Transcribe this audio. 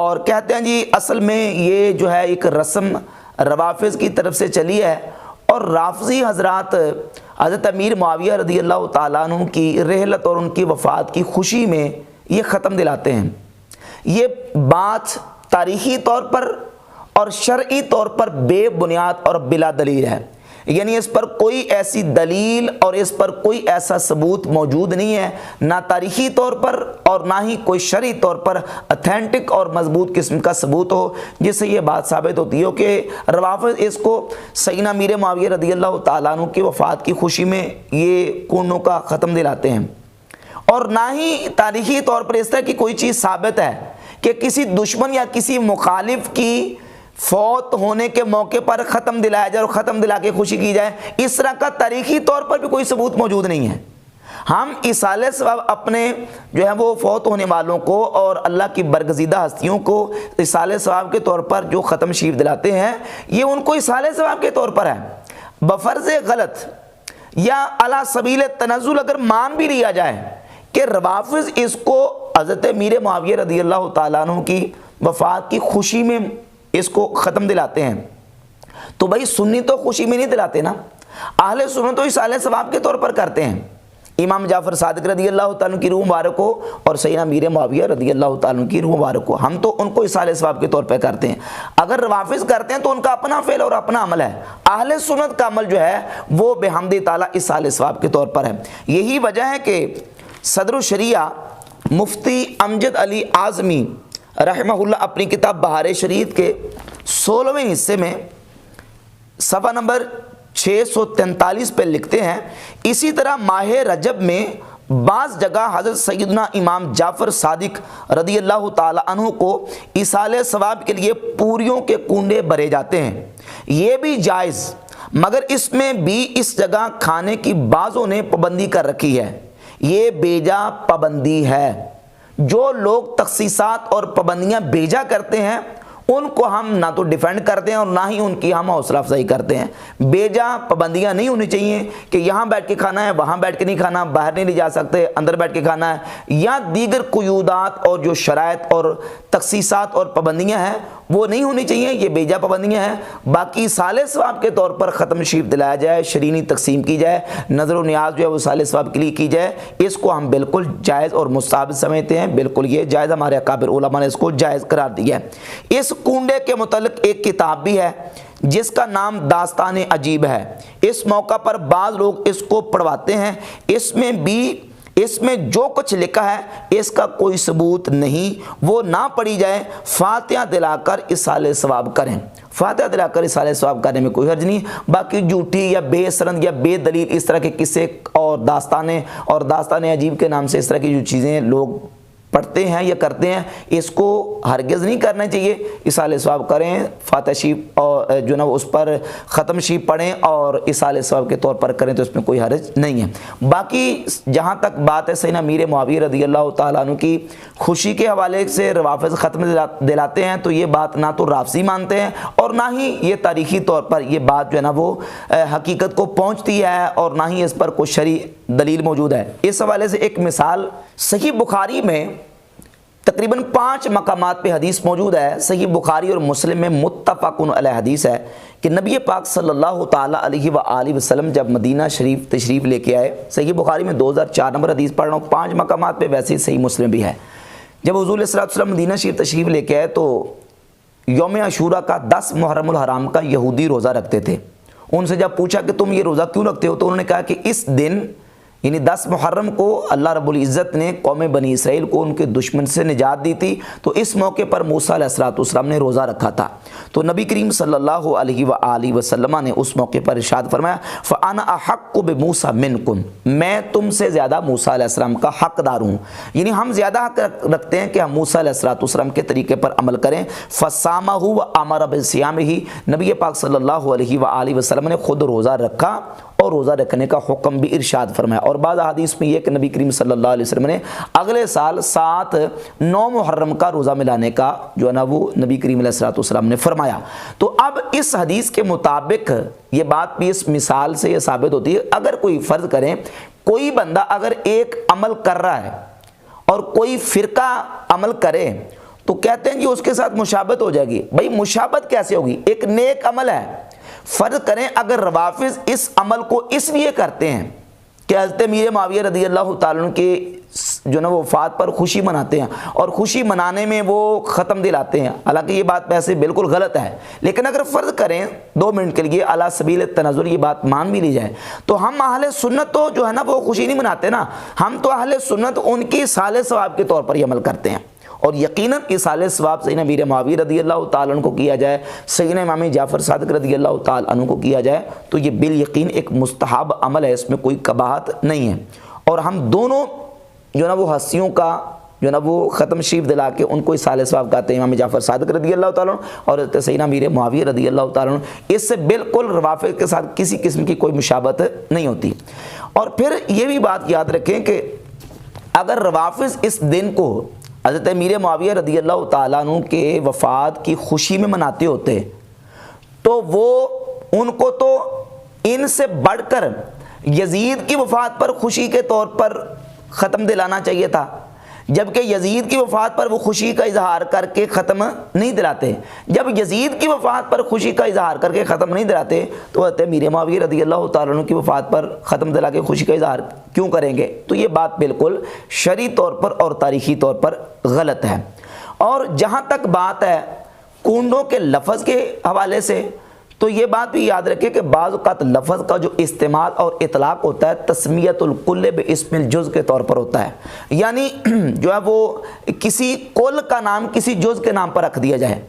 اور کہتے ہیں جی اصل میں یہ جو ہے ایک رسم روافض کی طرف سے چلی ہے، اور رافضی حضرات حضرت امیر معاویہ رضی اللہ تعالیٰ عنہ کی رحلت اور ان کی وفات کی خوشی میں یہ ختم دلاتے ہیں۔ یہ بات تاریخی طور پر اور شرعی طور پر بے بنیاد اور بلا دلیل ہے، یعنی اس پر کوئی ایسی دلیل اور اس پر کوئی ایسا ثبوت موجود نہیں ہے، نہ تاریخی طور پر اور نہ ہی کوئی شرعی طور پر اتھینٹک اور مضبوط قسم کا ثبوت ہو جس سے یہ بات ثابت ہوتی ہو کہ روافض اس کو سیدنا امیر معاویہ رضی اللہ تعالیٰ عنہ کی وفات کی خوشی میں یہ کنڈوں کا ختم دلاتے ہیں، اور نہ ہی تاریخی طور پر اس طرح کی کوئی چیز ثابت ہے کہ کسی دشمن یا کسی مخالف کی فوت ہونے کے موقع پر ختم دلایا جائے اور ختم دلا کے خوشی کی جائے۔ اس طرح کا تاریخی طور پر بھی کوئی ثبوت موجود نہیں ہے۔ ہم ایصال ثواب اپنے جو ہے وہ فوت ہونے والوں کو اور اللہ کی برگزیدہ ہستیوں کو ایصال ثواب کے طور پر جو ختم شریف دلاتے ہیں، یہ ان کو ایصال ثواب کے طور پر ہے۔ بفرض غلط یا علی سبیل تنزل اگر مان بھی لیا جائے کہ روافض اس کو حضرت امیر معاویہ رضی اللہ تعالیٰ عنہ کی وفات کی خوشی میں اس کو ختم دلاتے ہیں، تو بھائی سنی تو خوشی میں نہیں دلاتے نا، اہل سنت تو ایصال ثواب کے طور پر کرتے ہیں۔ امام جعفر صادق رضی اللہ تعالیٰ عنہ کی روح مبارک ہو اور سیدنا امیر معاویہ رضی اللہ تعالیٰ عنہ کی روح مبارک ہو، ہم تو ان کو ایصال ثواب کے طور پہ کرتے ہیں۔ اگر روافض کرتے ہیں تو ان کا اپنا فعل اور اپنا عمل ہے، اہل سنت کا عمل جو ہے وہ بحمد تعالیٰ ایصال ثواب کے طور پر ہے۔ یہی وجہ ہے کہ صدر الشریعہ مفتی امجد علی اعظمی رحمہ اللہ اپنی کتاب بہار شریعت کے 16ویں حصے میں صفحہ نمبر 643 پہ لکھتے ہیں، اسی طرح ماہ رجب میں بعض جگہ حضرت سیدنا امام جعفر صادق رضی اللہ تعالی عنہ کو ایصال ثواب کے لیے پوریوں کے کنڈے بھرے جاتے ہیں، یہ بھی جائز، مگر اس میں بھی اس جگہ کھانے کی بعضوں نے پابندی کر رکھی ہے، یہ بیجا پابندی ہے۔ جو لوگ تخصیصات اور پابندیاں بیجا کرتے ہیں ان کو ہم نہ تو ڈیفینڈ کرتے ہیں اور نہ ہی ان کی ہم حوصلہ افزائی کرتے ہیں۔ بیجا پابندیاں نہیں ہونی چاہیے کہ یہاں بیٹھ کے کھانا ہے، وہاں بیٹھ کے نہیں کھانا، باہر نہیں لے جا سکتے، اندر بیٹھ کے کھانا ہے، یا دیگر قیودات اور جو شرائط اور تخصیصات اور پابندیاں ہیں وہ نہیں ہونی چاہیے، یہ بیجا پابندیاں ہیں۔ باقی ایصال ثواب کے طور پر ختم شریف دلایا جائے، شرینی تقسیم کی جائے، نظر و نیاز جو ہے وہ ایصال ثواب کے لیے کی جائے، اس کو ہم بالکل جائز اور مستحب سمجھتے ہیں، بالکل یہ جائز، ہمارے اکابر علماء نے اس کو جائز قرار دیا ہے۔ اس کنڈے کے متعلق ایک کتاب بھی ہے جس کا نام داستان عجیب ہے، اس موقع پر بعض لوگ اس کو پڑھواتے ہیں، اس میں جو کچھ لکھا ہے اس کا کوئی ثبوت نہیں، وہ نہ پڑھی جائے، فاتحہ دلا کر ایصال ثواب کریں۔ فاتحہ دلا کر ایصال ثواب کرنے میں کوئی حرج نہیں، باقی جھوٹی یا بے سرند یا بے دلیل اس طرح کے قصے اور داستان عجیب کے نام سے اس طرح کی جو چیزیں لوگ پڑھتے ہیں یا کرتے ہیں، اس کو ہرگز نہیں کرنا چاہیے۔ ایصال ثواب کریں، فاتحہ شریف اور جو نا اس پر ختم شریف پڑھیں اور ایصال ثواب کے طور پر کریں تو اس میں کوئی حرج نہیں ہے۔ باقی جہاں تک بات ہے سیدنا امیر معاویہ رضی اللہ تعالیٰ عنہ کی خوشی کے حوالے سے روافض ختم دلاتے ہیں، تو یہ بات نہ تو رافضی مانتے ہیں اور نہ ہی یہ تاریخی طور پر یہ بات جو ہے نا وہ حقیقت کو پہنچتی ہے، اور نہ ہی اس پر کوئی شرعی دلیل موجود ہے۔ اس حوالے سے ایک مثال، صحیح بخاری میں تقریباً 5 مقامات پہ حدیث موجود ہے، صحیح بخاری اور مسلم میں متفق علیہ حدیث ہے کہ نبی پاک صلی اللہ تعالیٰ علیہ وآلہ وسلم جب مدینہ شریف تشریف لے کے آئے، صحیح بخاری میں 2004 نمبر حدیث پڑھ رہا ہوں، 5 مقامات پہ، ویسے ہی صحیح مسلم بھی ہے۔ جب حضور علیہ الصلوۃ والسلام مدینہ شریف تشریف لے کے آئے تو یوم عاشوراء کا 10 محرم الحرام کا یہودی روزہ رکھتے تھے۔ ان سے جب پوچھا کہ تم یہ روزہ کیوں رکھتے ہو تو انہوں نے کہا کہ اس دن یعنی 10 محرم کو اللہ رب العزت نے قوم بنی اسرائیل کو ان کے دشمن سے نجات دی تھی، تو اس موقع پر موسیٰ علیہ السلام نے روزہ رکھا تھا، تو نبی کریم صلی اللہ علیہ وآلہ وسلم نے اس موقع پر ارشاد فرمایا فَأَنَا أَحَقُّ بِمُوسَىٰ مِنْكُمْ، میں تم سے زیادہ موسیٰ علیہ السلام کا حقدار ہوں، یعنی ہم زیادہ حق رکھتے ہیں کہ ہم موسیٰ علیہ السلام کے طریقے پر عمل کریں۔ فَصَامَهُ وَأَمَرَ بِصِيَامِهِ، نبی پاک صلی اللہ علیہ وآلہ وسلم نے خود روزہ رکھا اور روزہ رکھنے کا حکم بھی ارشاد فرمایا۔ اور بعض احادیث میں یہ کہ نبی کریم صلی اللہ علیہ وسلم نے اگلے سال 9 محرم کا روزہ ملانے کا جو ہے نا وہ نبی کریم علیہ السلام نے فرمایا۔ تو اب اس حدیث کے مطابق یہ بات بھی اس مثال سے یہ ثابت ہوتی ہے، اگر کوئی فرض کریں کوئی بندہ اگر ایک عمل کر رہا ہے اور کوئی فرقہ عمل کرے تو کہتے ہیں جی اس کے ساتھ مشابہت ہو جائے گی. بھائی مشابہت کیسے ہوگی؟ ایک نیک عمل ہے. فرض کریں اگر روافض اس عمل کو اس لیے کرتے ہیں کہ حضرت امیر معاویہ رضی اللہ تعالیٰ عنہ کے جو نا وفات پر خوشی مناتے ہیں اور خوشی منانے میں وہ ختم دلاتے ہیں، حالانکہ یہ بات ویسے بالکل غلط ہے، لیکن اگر فرض کریں 2 منٹ کے لیے علی سبیل التنازل یہ بات مان بھی لی جائے تو ہم اہل سنت تو جو ہے نا وہ خوشی نہیں مناتے نا، ہم تو اہل سنت ان کی اصالِ ثواب کے طور پر یہ عمل کرتے ہیں. اور یقیناً اصالِ ثواب سیدنا امیر معاویہ رضی اللہ تعالیٰ عنہ کو کیا جائے، سیدنا امام جعفر صادق رضی اللہ تعالیٰ عنہ کو کیا جائے تو یہ بالیقین ایک مستحب عمل ہے، اس میں کوئی قباحت نہیں ہے. اور ہم دونوں جو نا وہ ہستیوں کا جو نا وہ ختم شریف دلا کے ان کو اصالِ ثواب کہتے ہیں، امام جعفر صادق رضی اللہ تعالیٰ عنہ اور حضرت سیدنا امیر معاویہ رضی اللہ تعالیٰ عنہ. اس سے بالکل روافض کے ساتھ کسی قسم کی کوئی مشابہت نہیں ہوتی. اور پھر یہ بھی بات یاد رکھیں کہ اگر روافض اس دن کو حضرت امیر معاویہ رضی اللہ تعالیٰ عنہ کے وفات کی خوشی میں مناتے ہوتے تو وہ ان کو تو ان سے بڑھ کر یزید کی وفات پر خوشی کے طور پر ختم دلانا چاہیے تھا، جبکہ یزید کی وفات پر وہ خوشی کا اظہار کر کے ختم نہیں دلاتے. جب یزید کی وفات پر خوشی کا اظہار کر کے ختم نہیں دلاتے تو حضرت امیر معاویہ رضی اللہ تعالیٰ عنہ کی وفات پر ختم دلا کے خوشی کا اظہار کیوں کریں گے؟ تو یہ بات بالکل شرعی طور پر اور تاریخی طور پر غلط ہے. اور جہاں تک بات ہے کنڈوں کے لفظ کے حوالے سے تو یہ بات بھی یاد رکھیں کہ بعض اوقات لفظ کا جو استعمال اور اطلاق ہوتا ہے تسمیت الکل باسم الجز کے طور پر ہوتا ہے، یعنی جو ہے وہ کسی کل کا نام کسی جز کے نام پر رکھ دیا جائے.